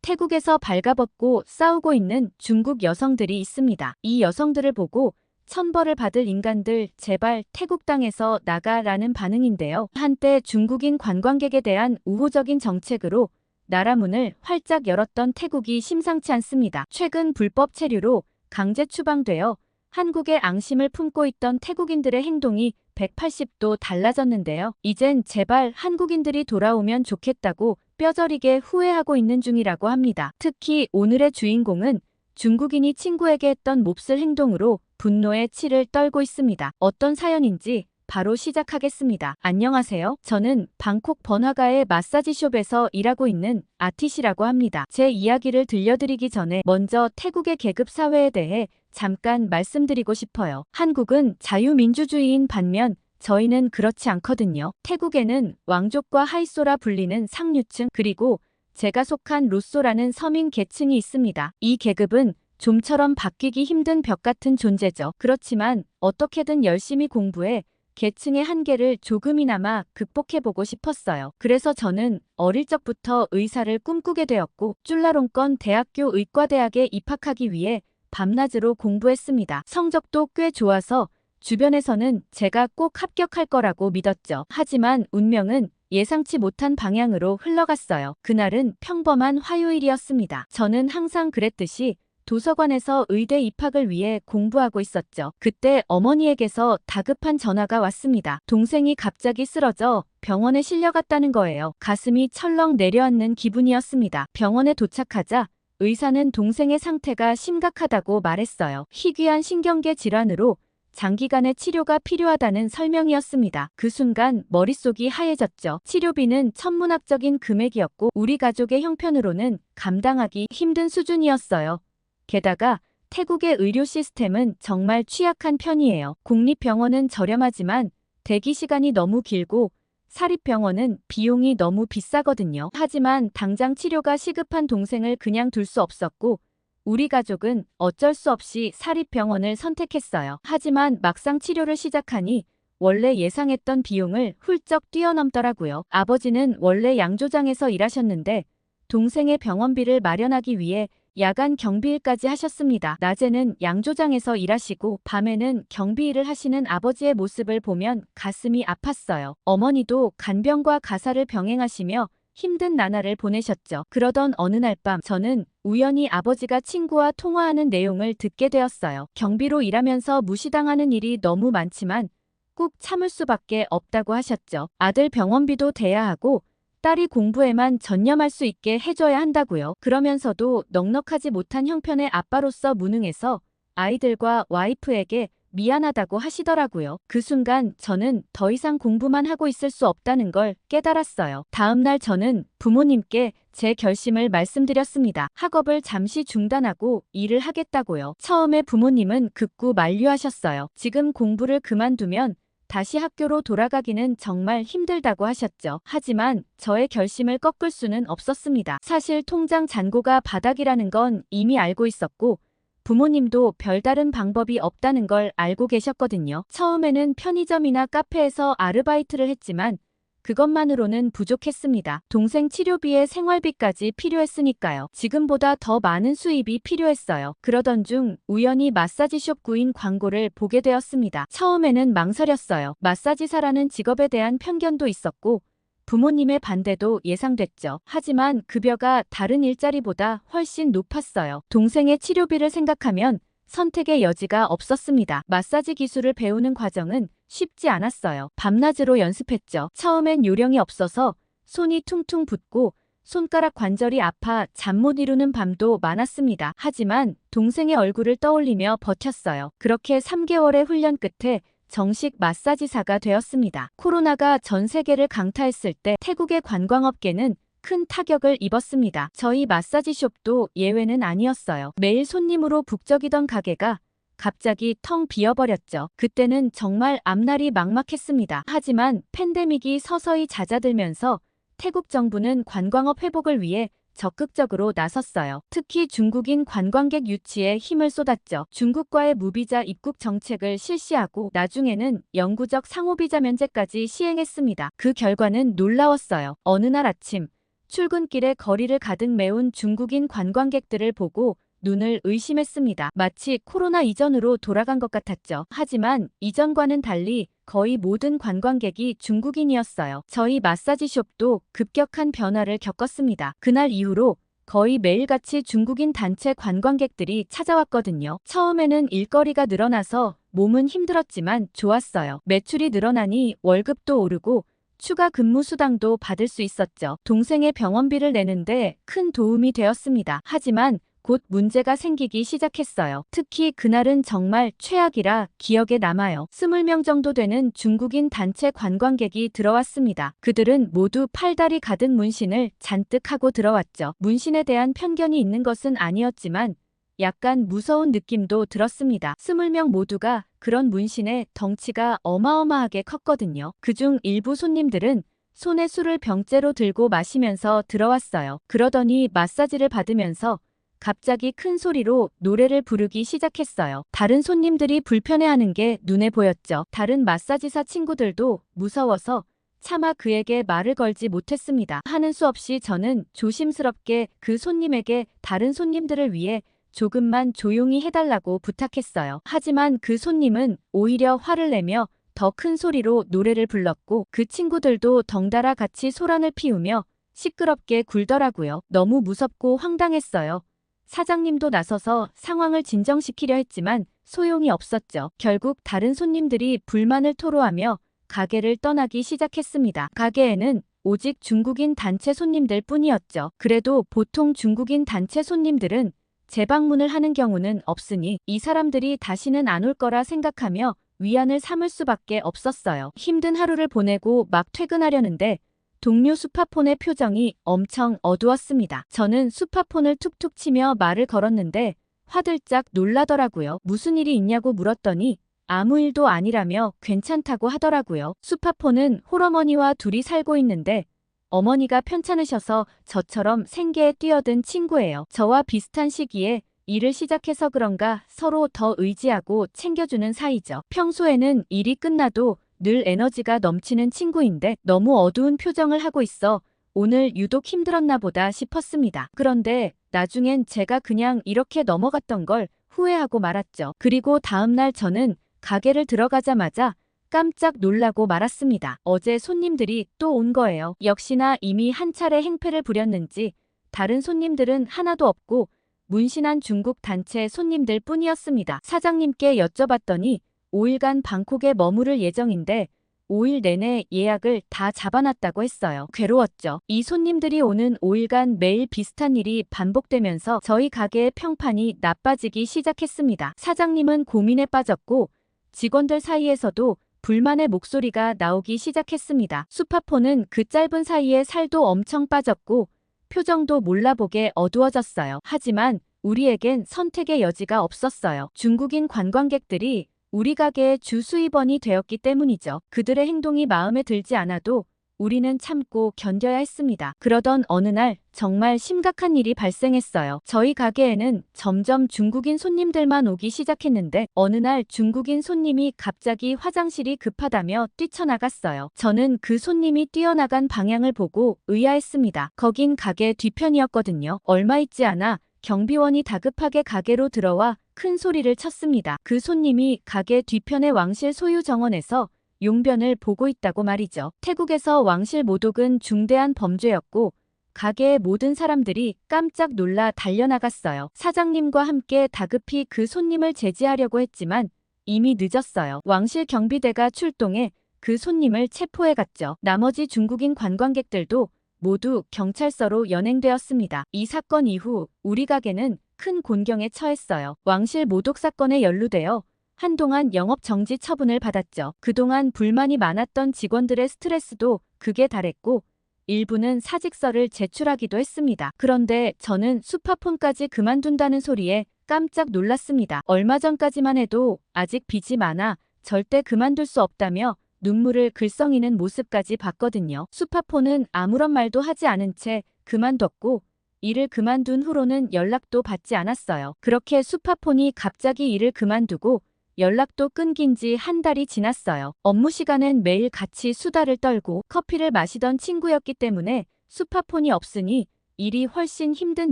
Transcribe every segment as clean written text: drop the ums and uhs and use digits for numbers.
태국에서 발가벗고 싸우고 있는 중국 여성들이 있습니다. 이 여성들을 보고 천벌을 받을 인간들 제발 태국 땅에서 나가라는 반응인데요. 한때 중국인 관광객에 대한 우호적인 정책으로 나라 문을 활짝 열었던 태국이 심상치 않습니다. 최근 불법 체류로 강제 추방되어 한국의 앙심을 품고 있던 태국인들의 행동이 180도 달라졌는데요. 이젠 제발 한국인들이 돌아오면 좋겠다고 뼈저리게 후회하고 있는 중이라고 합니다. 특히 오늘의 주인공은 중국인이 친구에게 했던 몹쓸 행동으로 분노의 치를 떨고 있습니다. 어떤 사연인지 바로 시작하겠습니다. 안녕하세요. 저는 방콕 번화가의 마사지숍에서 일하고 있는 아티시라고 합니다. 제 이야기를 들려드리기 전에 먼저 태국의 계급 사회에 대해 잠깐 말씀드리고 싶어요. 한국은 자유민주주의인 반면 저희는 그렇지 않거든요. 태국에는 왕족과 하이소라 불리는 상류층 그리고 제가 속한 루소라는 서민 계층이 있습니다. 이 계급은 좀처럼 바뀌기 힘든 벽 같은 존재죠. 그렇지만 어떻게든 열심히 공부해 계층의 한계를 조금이나마 극복해보고 싶었어요. 그래서 저는 어릴 적부터 의사를 꿈꾸게 되었고 쭈라롱권 대학교 의과대학에 입학하기 위해 밤낮으로 공부했습니다. 성적도 꽤 좋아서 주변에서는 제가 꼭 합격할 거라고 믿었죠. 하지만 운명은 예상치 못한 방향으로 흘러갔어요. 그날은 평범한 화요일이었습니다. 저는 항상 그랬듯이 도서관에서 의대 입학을 위해 공부하고 있었죠. 그때 어머니에게서 다급한 전화가 왔습니다. 동생이 갑자기 쓰러져 병원에 실려갔다는 거예요. 가슴이 철렁 내려앉는 기분이었습니다. 병원에 도착하자 의사는 동생의 상태가 심각하다고 말했어요. 희귀한 신경계 질환으로 장기간의 치료가 필요하다는 설명이었습니다. 그 순간 머릿속이 하얘졌죠. 치료비는 천문학적인 금액이었고 우리 가족의 형편으로는 감당하기 힘든 수준이었어요. 게다가 태국의 의료 시스템은 정말 취약한 편이에요. 공립병원은 저렴하지만 대기 시간이 너무 길고 사립병원은 비용이 너무 비싸거든요. 하지만 당장 치료가 시급한 동생을 그냥 둘 수 없었고 우리 가족은 어쩔 수 없이 사립병원을 선택했어요. 하지만 막상 치료를 시작하니 원래 예상했던 비용을 훌쩍 뛰어넘더라고요. 아버지는 원래 양조장에서 일하셨는데 동생의 병원비를 마련하기 위해 야간 경비일까지 하셨습니다. 낮에는 양조장에서 일하시고 밤에는 경비일을 하시는 아버지의 모습을 보면 가슴이 아팠어요. 어머니도 간병과 가사를 병행하시며 힘든 나날을 보내셨죠. 그러던 어느 날 밤 저는 우연히 아버지가 친구와 통화하는 내용을 듣게 되었어요. 경비로 일하면서 무시당하는 일이 너무 많지만 꾹 참을 수밖에 없다고 하셨죠. 아들 병원비도 대야 하고 딸이 공부에만 전념할 수 있게 해줘야 한다고요. 그러면서도 넉넉하지 못한 형편의 아빠로서 무능해서 아이들과 와이프에게 미안하다고 하시더라고요. 그 순간 저는 더 이상 공부만 하고 있을 수 없다는 걸 깨달았어요. 다음 날 저는 부모님께 제 결심을 말씀드렸습니다. 학업을 잠시 중단하고 일을 하겠다고요. 처음에 부모님은 극구 만류하셨어요. 지금 공부를 그만두면 다시 학교로 돌아가기는 정말 힘들다고 하셨죠. 하지만 저의 결심을 꺾을 수는 없었습니다. 사실 통장 잔고가 바닥이라는 건 이미 알고 있었고 부모님도 별다른 방법이 없다는 걸 알고 계셨거든요. 처음에는 편의점이나 카페에서 아르바이트를 했지만 그것만으로는 부족했습니다. 동생 치료비에 생활비까지 필요했으니까요. 지금보다 더 많은 수입이 필요했어요. 그러던 중 우연히 마사지숍 구인 광고를 보게 되었습니다. 처음에는 망설였어요. 마사지사라는 직업에 대한 편견도 있었고 부모님의 반대도 예상됐죠. 하지만 급여가 다른 일자리보다 훨씬 높았어요. 동생의 치료비를 생각하면 선택의 여지가 없었습니다. 마사지 기술을 배우는 과정은 쉽지 않았어요. 밤낮으로 연습했죠. 처음엔 요령이 없어서 손이 퉁퉁 붓고 손가락 관절이 아파 잠 못 이루는 밤도 많았습니다. 하지만 동생의 얼굴을 떠올리며 버텼어요. 그렇게 3개월의 훈련 끝에 정식 마사지사가 되었습니다. 코로나가 전 세계를 강타했을 때 태국의 관광업계는 큰 타격을 입었습니다. 저희 마사지숍도 예외는 아니었어요. 매일 손님으로 북적이던 가게가 갑자기 텅 비어버렸죠. 그때는 정말 앞날이 막막했습니다. 하지만 팬데믹이 서서히 잦아들면서 태국 정부는 관광업 회복을 위해 적극적으로 나섰어요. 특히 중국인 관광객 유치에 힘을 쏟았죠. 중국과의 무비자 입국 정책을 실시하고 나중에는 영구적 상호비자 면제까지 시행했습니다. 그 결과는 놀라웠어요. 어느 날 아침 출근길에 거리를 가득 메운 중국인 관광객들을 보고 눈을 의심했습니다. 마치 코로나 이전으로 돌아간 것 같았죠. 하지만 이전과는 달리 거의 모든 관광객이 중국인이었어요. 저희 마사지숍도 급격한 변화를 겪었습니다. 그날 이후로 거의 매일같이 중국인 단체 관광객들이 찾아왔거든요. 처음에는 일거리가 늘어나서 몸은 힘들었지만 좋았어요. 매출이 늘어나니 월급도 오르고 추가 근무 수당도 받을 수 있었죠. 동생의 병원비를 내는데 큰 도움이 되었습니다. 하지만 곧 문제가 생기기 시작했어요. 특히 그날은 정말 최악이라 기억에 남아요. 20명 정도 되는 중국인 단체 관광객이 들어왔습니다. 그들은 모두 팔다리 가득 문신을 잔뜩 하고 들어왔죠. 문신에 대한 편견이 있는 것은 아니었지만 약간 무서운 느낌도 들었습니다. 20명 모두가 그런 문신에 덩치가 어마어마하게 컸거든요. 그중 일부 손님들은 손에 술을 병째로 들고 마시면서 들어왔어요. 그러더니 마사지를 받으면서 갑자기 큰 소리로 노래를 부르기 시작했어요. 다른 손님들이 불편해하는 게 눈에 보였죠. 다른 마사지사 친구들도 무서워서 차마 그에게 말을 걸지 못했습니다. 하는 수 없이 저는 조심스럽게 그 손님에게 다른 손님들을 위해 조금만 조용히 해달라고 부탁했어요. 하지만 그 손님은 오히려 화를 내며 더 큰 소리로 노래를 불렀고 그 친구들도 덩달아 같이 소란을 피우며 시끄럽게 굴더라고요. 너무 무섭고 황당했어요. 사장님도 나서서 상황을 진정시키려 했지만 소용이 없었죠. 결국 다른 손님들이 불만을 토로하며 가게를 떠나기 시작했습니다. 가게에는 오직 중국인 단체 손님들 뿐이었죠. 그래도 보통 중국인 단체 손님들은 재방문을 하는 경우는 없으니 이 사람들이 다시는 안 올 거라 생각하며 위안을 삼을 수밖에 없었어요. 힘든 하루를 보내고 막 퇴근하려는데 동료 수파폰의 표정이 엄청 어두웠습니다. 저는 수파폰을 툭툭 치며 말을 걸었는데 화들짝 놀라더라고요. 무슨 일이 있냐고 물었더니 아무 일도 아니라며 괜찮다고 하더라고요. 수파폰은 홀어머니와 둘이 살고 있는데 어머니가 편찮으셔서 저처럼 생계에 뛰어든 친구예요. 저와 비슷한 시기에 일을 시작해서 그런가 서로 더 의지하고 챙겨주는 사이죠. 평소에는 일이 끝나도 늘 에너지가 넘치는 친구인데 너무 어두운 표정을 하고 있어 오늘 유독 힘들었나 보다 싶었습니다. 그런데 나중엔 제가 그냥 이렇게 넘어갔던 걸 후회하고 말았죠. 그리고 다음날 저는 가게를 들어가자마자 깜짝 놀라고 말았습니다. 어제 손님들이 또 온 거예요. 역시나 이미 한 차례 행패를 부렸는지 다른 손님들은 하나도 없고 문신한 중국 단체 손님들 뿐이었습니다. 사장님께 여쭤봤더니 5일간 방콕에 머무를 예정인데 5일 내내 예약을 다 잡아놨다고 했어요. 괴로웠죠. 이 손님들이 오는 5일간 매일 비슷한 일이 반복되면서 저희 가게의 평판이 나빠지기 시작했습니다. 사장님은 고민에 빠졌고 직원들 사이에서도 불만의 목소리가 나오기 시작했습니다. 수파폰은 그 짧은 사이에 살도 엄청 빠졌고 표정도 몰라보게 어두워졌어요. 하지만 우리에겐 선택의 여지가 없었어요. 중국인 관광객들이 우리 가게의 주 수입원이 되었기 때문이죠. 그들의 행동이 마음에 들지 않아도 우리는 참고 견뎌야 했습니다. 그러던 어느 날 정말 심각한 일이 발생했어요. 저희 가게에는 점점 중국인 손님들만 오기 시작했는데 어느 날 중국인 손님이 갑자기 화장실이 급하다며 뛰쳐나갔어요. 저는 그 손님이 뛰어나간 방향을 보고 의아했습니다. 거긴 가게 뒤편이었거든요. 얼마 있지 않아 경비원이 다급하게 가게로 들어와 큰 소리를 쳤습니다. 그 손님이 가게 뒤편의 왕실 소유 정원에서 용변을 보고 있다고 말이죠. 태국에서 왕실 모독은 중대한 범죄였고 가게의 모든 사람들이 깜짝 놀라 달려나갔어요. 사장님과 함께 다급히 그 손님을 제지하려고 했지만 이미 늦었어요. 왕실 경비대가 출동해 그 손님을 체포해갔죠. 나머지 중국인 관광객들도 모두 경찰서로 연행되었습니다. 이 사건 이후 우리 가게는 큰 곤경에 처했어요. 왕실 모독 사건에 연루되어 한동안 영업 정지 처분을 받았죠. 그동안 불만이 많았던 직원들의 스트레스도 극에 달했고 일부는 사직서를 제출하기도 했습니다. 그런데 저는 수파폰까지 그만둔다는 소리에 깜짝 놀랐습니다. 얼마 전까지만 해도 아직 빚이 많아 절대 그만둘 수 없다며 눈물을 글썽이는 모습까지 봤거든요. 수파폰은 아무런 말도 하지 않은 채 그만뒀고 일을 그만둔 후로는 연락도 받지 않았어요. 그렇게 수파폰이 갑자기 일을 그만두고 연락도 끊긴 지 한 달이 지났어요. 업무 시간엔 매일 같이 수다를 떨고 커피를 마시던 친구였기 때문에 스파폰이 없으니 일이 훨씬 힘든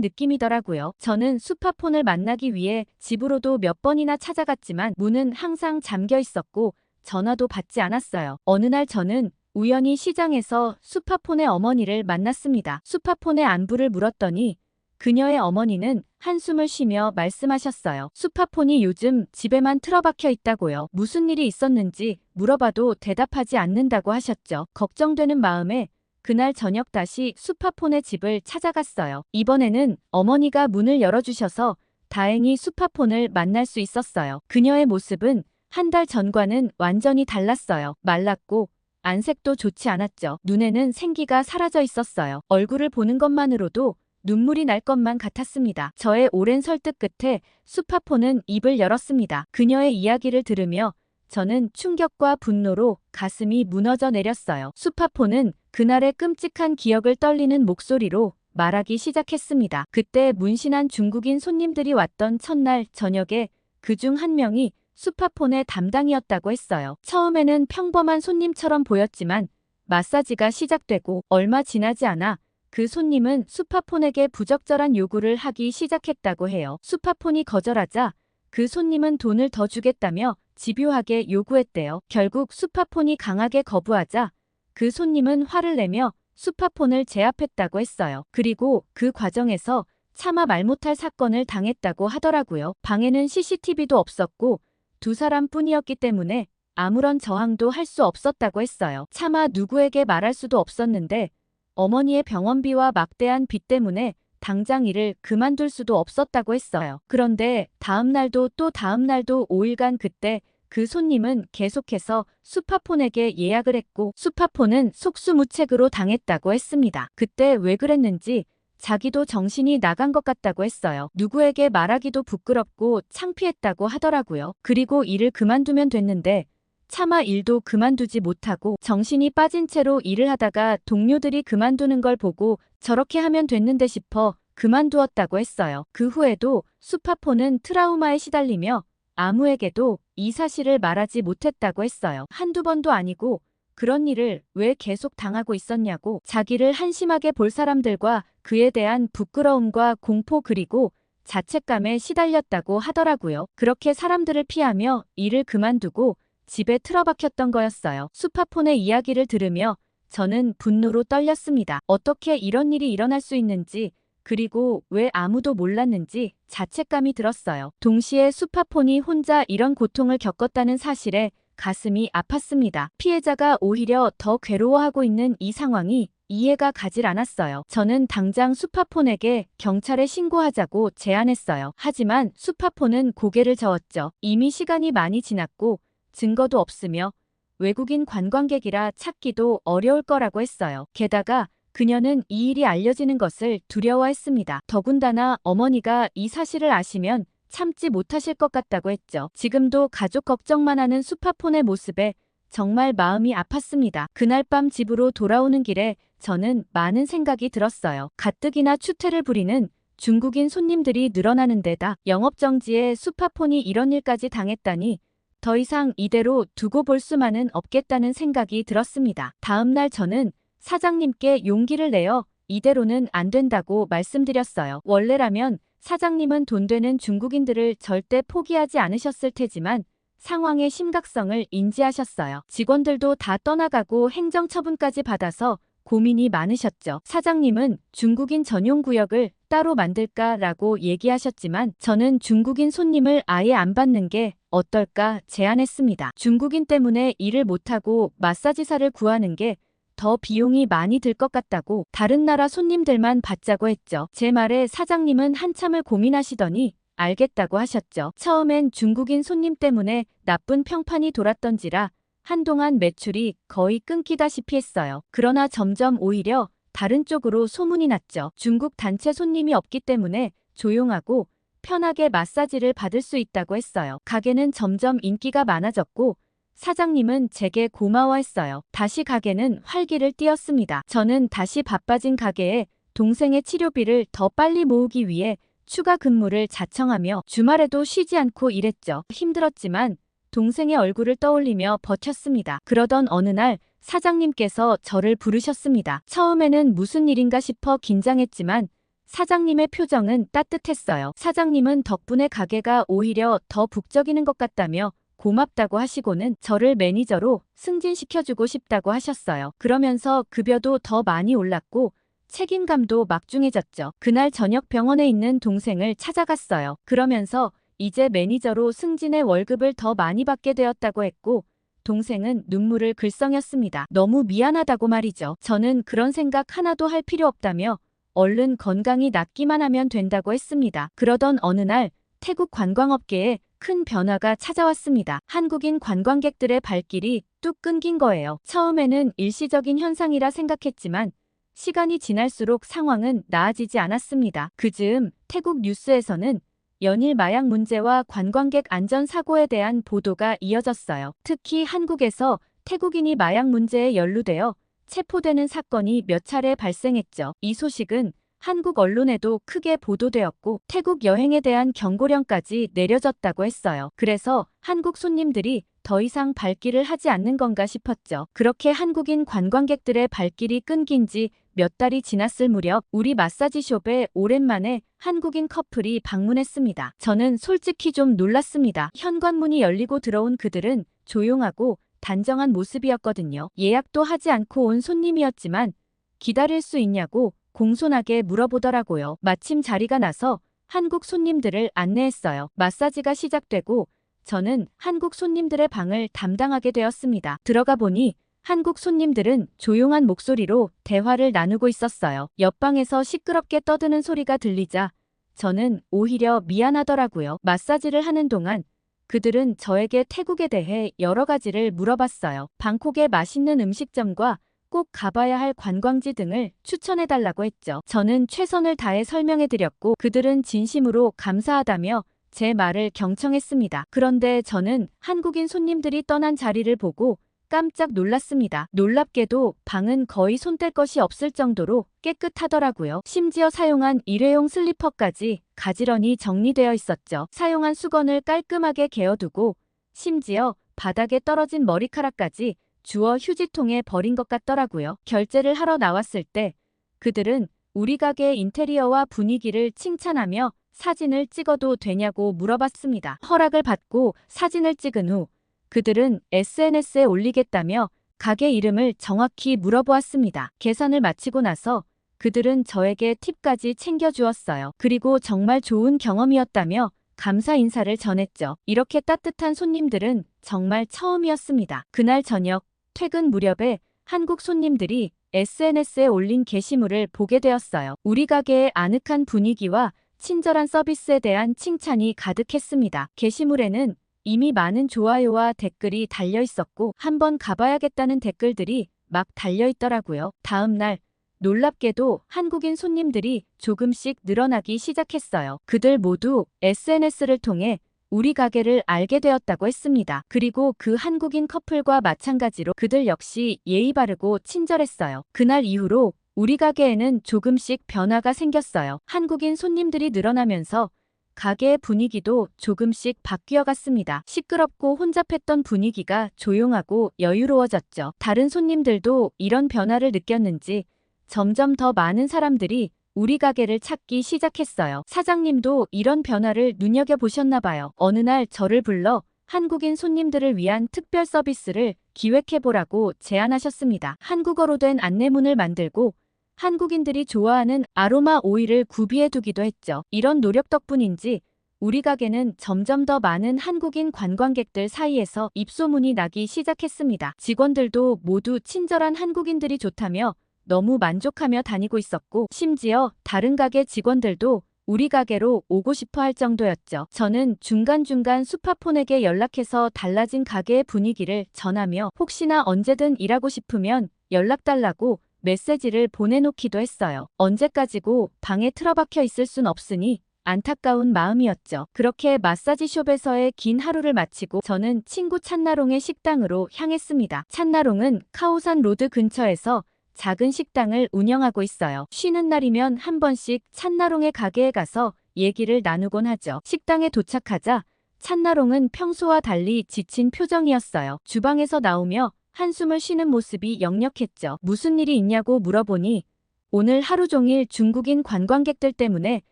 느낌이더라고요. 저는 스파폰을 만나기 위해 집으로도 몇 번이나 찾아갔지만 문은 항상 잠겨 있었고 전화도 받지 않았어요. 어느 날 저는 우연히 시장에서 스파폰의 어머니를 만났습니다. 스파폰의 안부를 물었더니 그녀의 어머니는 한숨을 쉬며 말씀하셨어요. 스파폰이 요즘 집에만 틀어박혀 있다고요. 무슨 일이 있었는지 물어봐도 대답하지 않는다고 하셨죠. 걱정되는 마음에 그날 저녁 다시 스파폰의 집을 찾아갔어요. 이번에는 어머니가 문을 열어주셔서 다행히 스파폰을 만날 수 있었어요. 그녀의 모습은 한 달 전과는 완전히 달랐어요. 말랐고 안색도 좋지 않았죠. 눈에는 생기가 사라져 있었어요. 얼굴을 보는 것만으로도 눈물이 날 것만 같았습니다. 저의 오랜 설득 끝에 스파폰은 입을 열었습니다. 그녀의 이야기를 들으며 저는 충격과 분노로 가슴이 무너져 내렸어요. 스파폰은 그날의 끔찍한 기억을 떨리는 목소리로 말하기 시작했습니다. 그때 문신한 중국인 손님들이 왔던 첫날 저녁에 그중 한 명이 스파폰의 담당이었다고 했어요. 처음에는 평범한 손님처럼 보였지만 마사지가 시작되고 얼마 지나지 않아 그 손님은 스파폰에게 부적절한 요구를 하기 시작했다고 해요. 스파폰이 거절하자 그 손님은 돈을 더 주겠다며 집요하게 요구했대요. 결국 스파폰이 강하게 거부하자 그 손님은 화를 내며 스파폰을 제압했다고 했어요. 그리고 그 과정에서 차마 말 못할 사건을 당했다고 하더라고요. 방에는 CCTV도 없었고 두 사람뿐이었기 때문에 아무런 저항도 할 수 없었다고 했어요. 차마 누구에게 말할 수도 없었는데 어머니의 병원비와 막대한 빚 때문에 당장 일을 그만둘 수도 없었다고 했어요. 그런데 다음 날도 또 다음 날도 5일간 그때 그 손님은 계속해서 스파폰에게 예약을 했고 스파폰은 속수무책으로 당했다고 했습니다. 그때 왜 그랬는지 자기도 정신이 나간 것 같다고 했어요. 누구에게 말하기도 부끄럽고 창피했다고 하더라고요. 그리고 일을 그만두면 됐는데 차마 일도 그만두지 못하고 정신이 빠진 채로 일을 하다가 동료들이 그만두는 걸 보고 저렇게 하면 됐는데 싶어 그만두었다고 했어요. 그 후에도 스파폰은 트라우마에 시달리며 아무에게도 이 사실을 말하지 못했다고 했어요. 한두 번도 아니고 그런 일을 왜 계속 당하고 있었냐고 자기를 한심하게 볼 사람들과 그에 대한 부끄러움과 공포 그리고 자책감에 시달렸다고 하더라고요. 그렇게 사람들을 피하며 일을 그만두고 집에 틀어박혔던 거였어요. 스파폰의 이야기를 들으며 저는 분노로 떨렸습니다. 어떻게 이런 일이 일어날 수 있는지 그리고 왜 아무도 몰랐는지 자책감이 들었어요. 동시에 스파폰이 혼자 이런 고통을 겪었다는 사실에 가슴이 아팠습니다. 피해자가 오히려 더 괴로워하고 있는 이 상황이 이해가 가질 않았어요. 저는 당장 스파폰에게 경찰에 신고하자고 제안했어요. 하지만 스파폰은 고개를 저었죠. 이미 시간이 많이 지났고 증거도 없으며 외국인 관광객이라 찾기도 어려울 거라고 했어요. 게다가 그녀는 이 일이 알려지는 것을 두려워했습니다. 더군다나 어머니가 이 사실을 아시면 참지 못하실 것 같다고 했죠. 지금도 가족 걱정만 하는 스파폰의 모습에 정말 마음이 아팠습니다. 그날 밤 집으로 돌아오는 길에 저는 많은 생각이 들었어요. 가뜩이나 추태를 부리는 중국인 손님들이 늘어나는 데다 영업정지에 스파폰이 이런 일까지 당했다니 더 이상 이대로 두고 볼 수만은 없겠다는 생각이 들었습니다. 다음 날 저는 사장님께 용기를 내어 이대로는 안 된다고 말씀드렸어요. 원래라면 사장님은 돈 되는 중국인들을 절대 포기하지 않으셨을 테지만 상황의 심각성을 인지하셨어요. 직원들도 다 떠나가고 행정처분까지 받아서 고민이 많으셨죠. 사장님은 중국인 전용 구역을 따로 만들까라고 얘기하셨지만 저는 중국인 손님을 아예 안 받는 게 어떨까 제안했습니다. 중국인 때문에 일을 못하고 마사지사를 구하는 게 더 비용이 많이 들 것 같다고 다른 나라 손님들만 받자고 했죠. 제 말에 사장님은 한참을 고민하시더니 알겠다고 하셨죠. 처음엔 중국인 손님 때문에 나쁜 평판이 돌았던지라 한동안 매출이 거의 끊기다시피 했어요. 그러나 점점 오히려 다른 쪽으로 소문이 났죠. 중국 단체 손님이 없기 때문에 조용하고 편하게 마사지를 받을 수 있다고 했어요. 가게는 점점 인기가 많아졌고 사장님은 제게 고마워했어요. 다시 가게는 활기를 띠었습니다. 저는 다시 바빠진 가게에 동생의 치료비를 더 빨리 모으기 위해 추가 근무를 자청하며 주말에도 쉬지 않고 일했죠. 힘들었지만 동생의 얼굴을 떠올리며 버텼습니다. 그러던 어느 날 사장님께서 저를 부르셨습니다. 처음에는 무슨 일인가 싶어 긴장했지만 사장님의 표정은 따뜻했어요. 사장님은 덕분에 가게가 오히려 더 북적이는 것 같다며 고맙다고 하시고는 저를 매니저로 승진시켜주고 싶다고 하셨어요. 그러면서 급여도 더 많이 올랐고 책임감도 막중해졌죠. 그날 저녁 병원에 있는 동생을 찾아갔어요. 그러면서 이제 매니저로 승진해 월급을 더 많이 받게 되었다고 했고 동생은 눈물을 글썽였습니다. 너무 미안하다고 말이죠. 저는 그런 생각 하나도 할 필요 없다며 얼른 건강히 낫기만 하면 된다고 했습니다. 그러던 어느 날 태국 관광업계에 큰 변화가 찾아왔습니다. 한국인 관광객들의 발길이 뚝 끊긴 거예요. 처음에는 일시적인 현상이라 생각했지만 시간이 지날수록 상황은 나아지지 않았습니다. 그즈음 태국 뉴스에서는 연일 마약 문제와 관광객 안전 사고에 대한 보도가 이어졌어요. 특히 한국에서 태국인이 마약 문제에 연루되어 체포되는 사건이 몇 차례 발생했죠. 이 소식은 한국 언론에도 크게 보도되었고 태국 여행에 대한 경고령까지 내려졌다고 했어요. 그래서 한국 손님들이 더 이상 발길을 하지 않는 건가 싶었죠. 그렇게 한국인 관광객들의 발길이 끊긴 지 몇 달이 지났을 무렵 우리 마사지숍에 오랜만에 한국인 커플이 방문했습니다. 저는 솔직히 좀 놀랐습니다. 현관문이 열리고 들어온 그들은 조용하고 단정한 모습이었거든요. 예약도 하지 않고 온 손님이었지만 기다릴 수 있냐고 공손하게 물어보더라고요. 마침 자리가 나서 한국 손님들을 안내했어요. 마사지가 시작되고 저는 한국 손님들의 방을 담당하게 되었습니다. 들어가 보니 한국 손님들은 조용한 목소리로 대화를 나누고 있었어요. 옆방에서 시끄럽게 떠드는 소리가 들리자 저는 오히려 미안하더라고요. 마사지를 하는 동안 그들은 저에게 태국에 대해 여러 가지를 물어봤어요. 방콕의 맛있는 음식점과 꼭 가봐야 할 관광지 등을 추천해달라고 했죠. 저는 최선을 다해 설명해드렸고 그들은 진심으로 감사하다며 제 말을 경청했습니다. 그런데 저는 한국인 손님들이 떠난 자리를 보고 깜짝 놀랐습니다. 놀랍게도 방은 거의 손댈 것이 없을 정도로 깨끗하더라고요. 심지어 사용한 일회용 슬리퍼까지 가지런히 정리되어 있었죠. 사용한 수건을 깔끔하게 개어두고 심지어 바닥에 떨어진 머리카락까지 주워 휴지통에 버린 것 같더라고요. 결제를 하러 나왔을 때 그들은 우리 가게의 인테리어와 분위기를 칭찬하며 사진을 찍어도 되냐고 물어봤습니다. 허락을 받고 사진을 찍은 후 그들은 SNS에 올리겠다며 가게 이름을 정확히 물어보았습니다. 계산을 마치고 나서 그들은 저에게 팁까지 챙겨주었어요. 그리고 정말 좋은 경험이었다며 감사 인사를 전했죠. 이렇게 따뜻한 손님들은 정말 처음이었습니다. 그날 저녁 퇴근 무렵에 한국 손님들이 SNS에 올린 게시물을 보게 되었어요. 우리 가게의 아늑한 분위기와 친절한 서비스에 대한 칭찬이 가득했습니다. 게시물에는 이미 많은 좋아요와 댓글이 달려 있었고 한번 가봐야겠다는 댓글들이 막 달려 있더라고요. 다음 날 놀랍게도 한국인 손님들이 조금씩 늘어나기 시작했어요. 그들 모두 SNS를 통해 우리 가게를 알게 되었다고 했습니다. 그리고 그 한국인 커플과 마찬가지로 그들 역시 예의 바르고 친절했어요. 그날 이후로 우리 가게에는 조금씩 변화가 생겼어요. 한국인 손님들이 늘어나면서 가게의 분위기도 조금씩 바뀌어 갔습니다. 시끄럽고 혼잡했던 분위기가 조용하고 여유로워졌죠. 다른 손님들도 이런 변화를 느꼈는지 점점 더 많은 사람들이 우리 가게를 찾기 시작했어요. 사장님도 이런 변화를 눈여겨보셨나 봐요. 어느 날 저를 불러 한국인 손님들을 위한 특별 서비스를 기획해보라고 제안하셨습니다. 한국어로 된 안내문을 만들고 한국인들이 좋아하는 아로마 오일을 구비해두기도 했죠. 이런 노력 덕분인지 우리 가게는 점점 더 많은 한국인 관광객들 사이에서 입소문이 나기 시작했습니다. 직원들도 모두 친절한 한국인들이 좋다며 너무 만족하며 다니고 있었고 심지어 다른 가게 직원들도 우리 가게로 오고 싶어 할 정도였죠. 저는 중간중간 수파폰에게 연락해서 달라진 가게의 분위기를 전하며 혹시나 언제든 일하고 싶으면 연락달라고 메시지를 보내놓기도 했어요. 언제까지고 방에 틀어박혀 있을 순 없으니 안타까운 마음이었죠. 그렇게 마사지숍에서의 긴 하루를 마치고 저는 친구 찬나롱의 식당으로 향했습니다. 찬나롱은 카오산 로드 근처에서 작은 식당을 운영하고 있어요. 쉬는 날이면 한 번씩 찬나롱의 가게에 가서 얘기를 나누곤 하죠. 식당에 도착하자 찬나롱은 평소와 달리 지친 표정이었어요. 주방에서 나오며 한숨을 쉬는 모습이 역력했죠. 무슨 일이 있냐고 물어보니 오늘 하루 종일 중국인 관광객들 때문에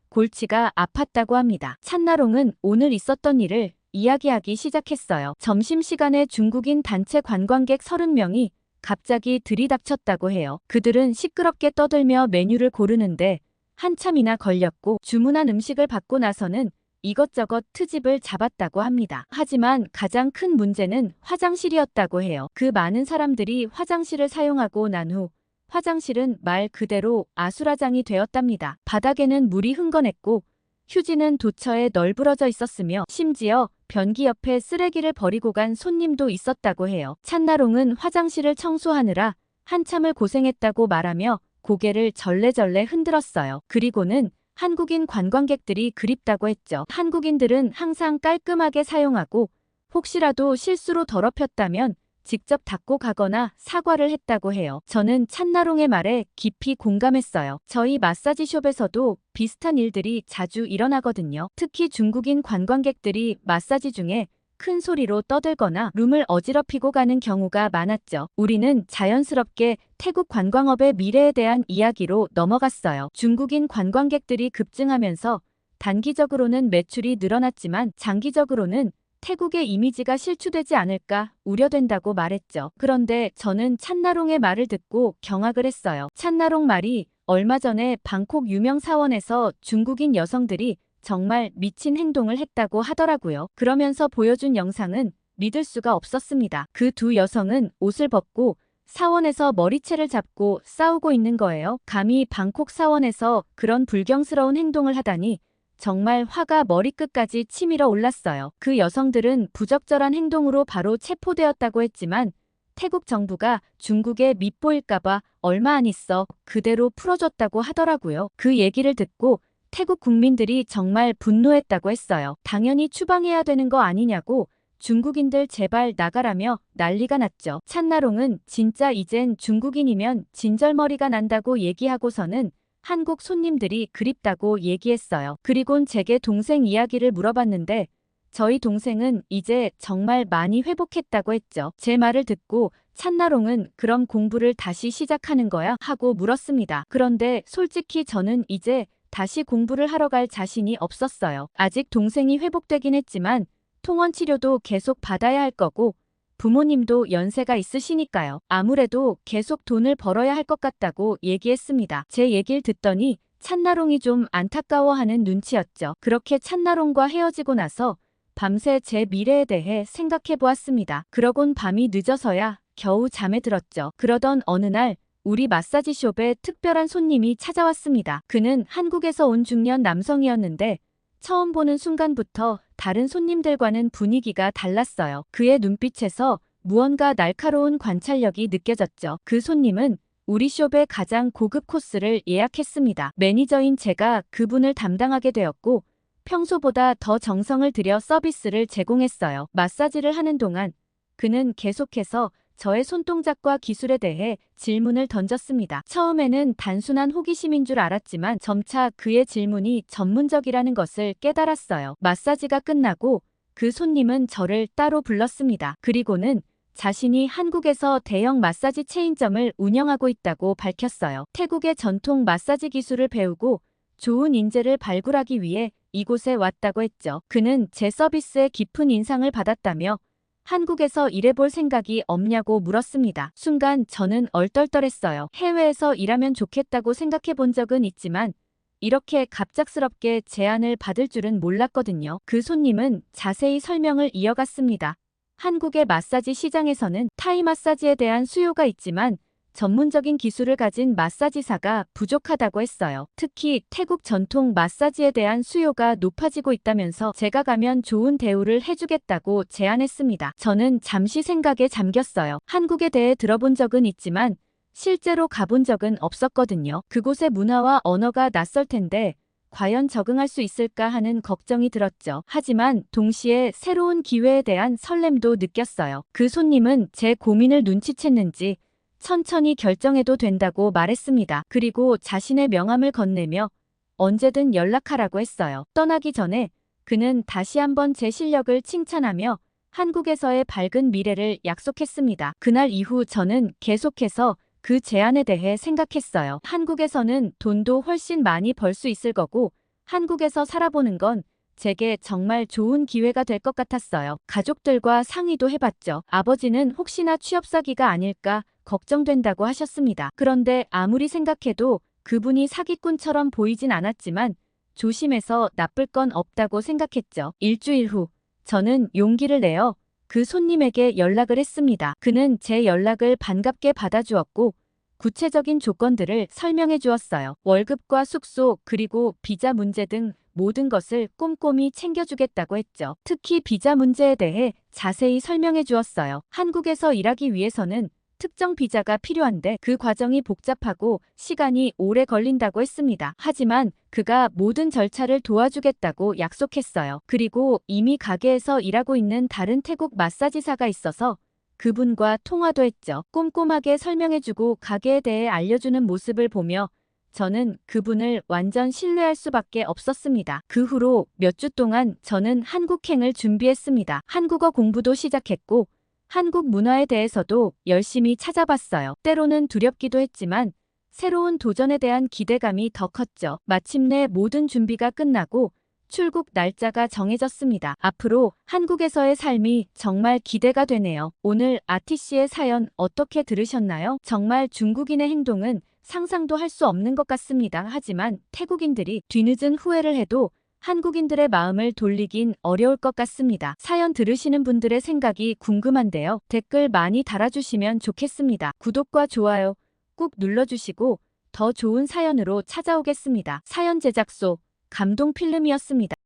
골치가 아팠다고 합니다. 찬나롱은 오늘 있었던 일을 이야기하기 시작했어요. 점심시간에 중국인 단체 관광객 30명이 갑자기 들이닥쳤다고 해요. 그들은 시끄럽게 떠들며 메뉴를 고르는데 한참이나 걸렸고 주문한 음식을 받고 나서는 이것저것 트집을 잡았다고 합니다. 하지만 가장 큰 문제는 화장실이었다고 해요. 그 많은 사람들이 화장실을 사용하고 난 후 화장실은 말 그대로 아수라장이 되었답니다. 바닥에는 물이 흥건했고 휴지는 도처에 널브러져 있었으며 심지어 변기 옆에 쓰레기를 버리고 간 손님도 있었다고 해요. 찬나롱은 화장실을 청소하느라 한참을 고생했다고 말하며 고개를 절레절레 흔들었어요. 그리고는 한국인 관광객들이 그립다고 했죠. 한국인들은 항상 깔끔하게 사용하고 혹시라도 실수로 더럽혔다면 직접 닦고 가거나 사과를 했다고 해요. 저는 찬나롱의 말에 깊이 공감했어요. 저희 마사지숍에서도 비슷한 일들이 자주 일어나거든요. 특히 중국인 관광객들이 마사지 중에 큰 소리로 떠들거나 룸을 어지럽히고 가는 경우가 많았죠. 우리는 자연스럽게 태국 관광업의 미래에 대한 이야기로 넘어갔어요. 중국인 관광객들이 급증하면서 단기적으로는 매출이 늘어났지만 장기적으로는 태국의 이미지가 실추되지 않을까 우려된다고 말했죠. 그런데 저는 찬나롱의 말을 듣고 경악을 했어요. 찬나롱 말이 얼마 전에 방콕 유명 사원에서 중국인 여성들이 정말 미친 행동을 했다고 하더라고요. 그러면서 보여준 영상은 믿을 수가 없었습니다. 그 두 여성은 옷을 벗고 사원에서 머리채를 잡고 싸우고 있는 거예요. 감히 방콕 사원에서 그런 불경스러운 행동을 하다니 정말 화가 머리끝까지 치밀어 올랐어요. 그 여성들은 부적절한 행동으로 바로 체포되었다고 했지만 태국 정부가 중국에 밉보일까봐 얼마 안 있어 그대로 풀어줬다고 하더라고요. 그 얘기를 듣고 태국 국민들이 정말 분노했다고 했어요. 당연히 추방해야 되는 거 아니냐고 중국인들 제발 나가라며 난리가 났죠. 찬나롱은 진짜 이젠 중국인이면 진절머리가 난다고 얘기하고서는 한국 손님들이 그립다고 얘기했어요. 그리곤 제게 동생 이야기를 물어봤는데 저희 동생은 이제 정말 많이 회복했다고 했죠. 제 말을 듣고 찬나롱은 그럼 공부를 다시 시작하는 거야? 하고 물었습니다. 그런데 솔직히 저는 이제 다시 공부를 하러 갈 자신이 없었어요. 아직 동생이 회복되긴 했지만 통원 치료도 계속 받아야 할 거고 부모님도 연세가 있으시니까요. 아무래도 계속 돈을 벌어야 할 것 같다고 얘기했습니다. 제 얘기를 듣더니 찬나롱이 좀 안타까워하는 눈치였죠. 그렇게 찬나롱과 헤어지고 나서 밤새 제 미래에 대해 생각해 보았습니다. 그러곤 밤이 늦어서야 겨우 잠에 들었죠. 그러던 어느 날 우리 마사지숍에 특별한 손님이 찾아왔습니다. 그는 한국에서 온 중년 남성이었는데 처음 보는 순간부터 다른 손님들과는 분위기가 달랐어요. 그의 눈빛에서 무언가 날카로운 관찰력이 느껴졌죠. 그 손님은 우리 숍의 가장 고급 코스를 예약했습니다. 매니저인 제가 그분을 담당하게 되었고 평소보다 더 정성을 들여 서비스를 제공했어요. 마사지를 하는 동안 그는 계속해서 저의 손동작과 기술에 대해 질문을 던졌습니다. 처음에는 단순한 호기심인 줄 알았지만 점차 그의 질문이 전문적이라는 것을 깨달았어요. 마사지가 끝나고 그 손님은 저를 따로 불렀습니다. 그리고는 자신이 한국에서 대형 마사지 체인점을 운영하고 있다고 밝혔어요. 태국의 전통 마사지 기술을 배우고 좋은 인재를 발굴하기 위해 이곳에 왔다고 했죠. 그는 제 서비스에 깊은 인상을 받았다며 한국에서 일해볼 생각이 없냐고 물었습니다. 순간 저는 얼떨떨했어요. 해외에서 일하면 좋겠다고 생각해 본 적은 있지만 이렇게 갑작스럽게 제안을 받을 줄은 몰랐거든요. 그 손님은 자세히 설명을 이어갔습니다. 한국의 마사지 시장에서는 타이 마사지에 대한 수요가 있지만 전문적인 기술을 가진 마사지사가 부족하다고 했어요. 특히 태국 전통 마사지에 대한 수요가 높아지고 있다면서 제가 가면 좋은 대우를 해주겠다고 제안했습니다. 저는 잠시 생각에 잠겼어요. 한국에 대해 들어본 적은 있지만 실제로 가본 적은 없었거든요. 그곳의 문화와 언어가 낯설 텐데 과연 적응할 수 있을까 하는 걱정이 들었죠. 하지만 동시에 새로운 기회에 대한 설렘도 느꼈어요. 그 손님은 제 고민을 눈치챘는지 천천히 결정해도 된다고 말했습니다. 그리고 자신의 명함을 건네며 언제든 연락하라고 했어요. 떠나기 전에 그는 다시 한번 제 실력을 칭찬하며 한국에서의 밝은 미래를 약속했습니다. 그날 이후 저는 계속해서 그 제안에 대해 생각했어요. 한국에서는 돈도 훨씬 많이 벌 수 있을 거고 한국에서 살아보는 건 제게 정말 좋은 기회가 될 것 같았어요. 가족들과 상의도 해봤죠. 아버지는 혹시나 취업 사기가 아닐까 걱정된다고 하셨습니다. 그런데 아무리 생각해도 그분이 사기꾼처럼 보이진 않았지만 조심해서 나쁠 건 없다고 생각했죠. 일주일 후 저는 용기를 내어 그 손님에게 연락을 했습니다. 그는 제 연락을 반갑게 받아주었고 구체적인 조건들을 설명해 주었어요. 월급과 숙소 그리고 비자 문제 등 모든 것을 꼼꼼히 챙겨주겠다고 했죠. 특히 비자 문제에 대해 자세히 설명해 주었어요. 한국에서 일하기 위해서는 특정 비자가 필요한데 그 과정이 복잡하고 시간이 오래 걸린다고 했습니다. 하지만 그가 모든 절차를 도와주겠다고 약속했어요. 그리고 이미 가게에서 일하고 있는 다른 태국 마사지사가 있어서 그분과 통화도 했죠. 꼼꼼하게 설명해주고 가게에 대해 알려주는 모습을 보며 저는 그분을 완전 신뢰할 수밖에 없었습니다. 그 후로 몇 주 동안 저는 한국행을 준비했습니다. 한국어 공부도 시작했고 한국 문화에 대해서도 열심히 찾아봤어요. 때로는 두렵기도 했지만 새로운 도전에 대한 기대감이 더 컸죠. 마침내 모든 준비가 끝나고 출국 날짜가 정해졌습니다. 앞으로 한국에서의 삶이 정말 기대가 되네요. 오늘 아티 씨의 사연 어떻게 들으셨나요? 정말 중국인의 행동은 상상도 할 수 없는 것 같습니다. 하지만 태국인들이 뒤늦은 후회를 해도 한국인들의 마음을 돌리긴 어려울 것 같습니다. 사연 들으시는 분들의 생각이 궁금한데요. 댓글 많이 달아주시면 좋겠습니다. 구독과 좋아요 꾹 눌러주시고 더 좋은 사연으로 찾아오겠습니다. 사연 제작소 감동필름이었습니다.